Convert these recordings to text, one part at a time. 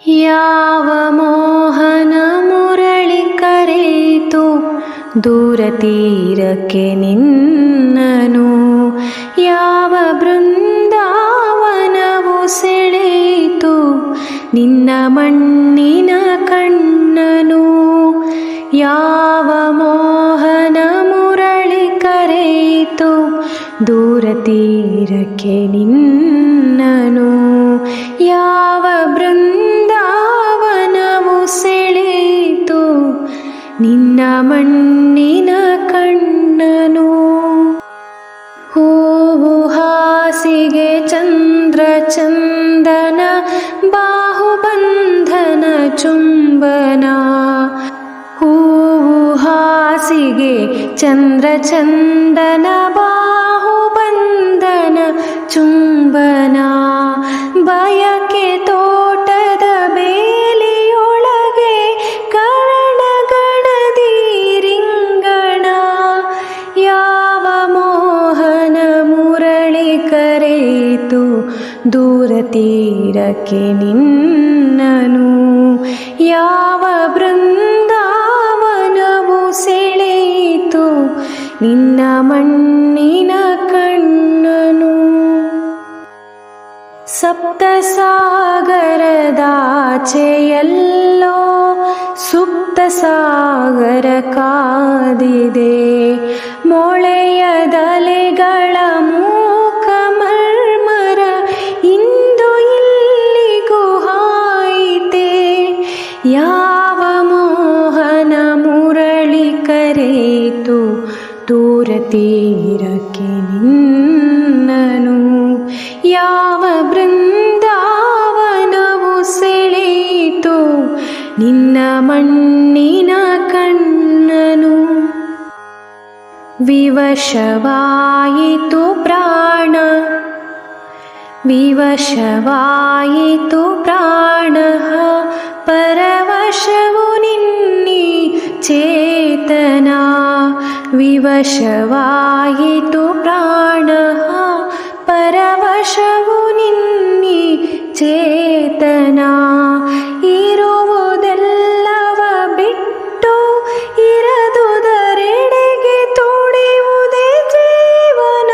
ಯಾವ ಮೋಹನ ಮುರಳಿ ಕರೆಯಿತು ದೂರ ತೀರಕ್ಕೆ ನಿನ್ನನು, ಯಾವ ಬೃಂದಾವನವು ಸೆಳೆಯಿತು ನಿನ್ನ ಮಣ್ಣಿನ ಕಣ್ಣನು. ಯಾವ ಮೋಹನ ಮುರಳಿ ಕರೆಯಿತು ದೂರ ತೀರಕ್ಕೆ ನಿನ್ನನು, ಯಾವ ಬೃಂದಾವನವು ಸೆಳೆಯಿತು ನಿನ್ನ ಮಣ್ಣಿನ ಕಣ್ಣನು. ಹೂವು ಹಾಸಿಗೆ ಚಂದ್ರ ಚಂದನ ಬಾಹುಬಂಧನ ಚುಂಬನ, ಹೂವು ಹಾಸಿಗೆ ಚಂದ್ರ ಚಂದನ ಬಾಹುಬಂಧನ ಚುಂಬನ, ಬಯಕೆ ತೋಟದ ಬೇಲಿಯೊಳಗೆ ಕರಣಗಣದಿ ರಿಂಗಣ, ಯಾವ ಮೋಹನ ಮುರಳಿ ಕರೆಯಿತು ದೂರ ತೀರಕ್ಕೆ ನಿನ್ನನು, ಯಾವ ಬೃಂದಾವನವು ಸೆಳೆಯಿತು ನಿನ್ನ ಮಣ್ಣಿನ ಕಣ್ಣನು. ಸಪ್ತ ಸಾಗರದಾಚೆಯಲ್ಲೋ ಸುಪ್ತ ಸಾಗರ ಕಾದಿದೆ, ಮೊಳೆಯದಲೆಗಳ ಮೂಕ ಮರ್ಮರ ಇಂದು ಇಲ್ಲಿಗೂ ಹಾಯಿತೆ, ಯಾವ ಮೋಹನ ಮುರಳಿ ಕರೆಯಿತು ದೂರ ತೀರಕ್ಕೆ ನಿನ್ನನು, ಯಾವ ಬೃಂದಾವನವು ಸೆಳೆಯಿತು ನಿನ್ನ ಮಣ್ಣಿನ ಕಣ್ಣನು. ವಿವಶವಾಯಿತು ಪ್ರಾಣ, ವಿವಶವಾಯಿತು ಪ್ರಾಣ, ಪರವಶವು ನಿನ್ನಿ ಚೇತನ, ವಿವಶವಾಯಿತು ಪ್ರಾಣ, ಪರವಶವು ನಿನ್ನಿ ಚೇತನ, ಇರುವುದೆಲ್ಲವ ಬಿಟ್ಟು ಇರದುದರೆಡೆಗೆ ತುಡಿಯುವುದೇ ಜೀವನ,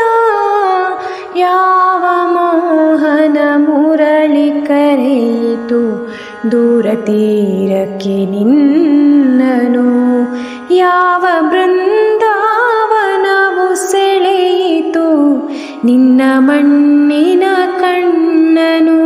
ಯಾವ ಮೋಹನ ಮುರಳಿ ಕರೆಯಿತು ದೂರ ತೀರಕ್ಕೆ ನಿನ್ನನು, ಯಾವ ಬೃಂದಾವನವು ಸೆಳೆಯಿತು ನಿನ್ನ ಮಣ್ಣಿನ ಕಣ್ಣನು.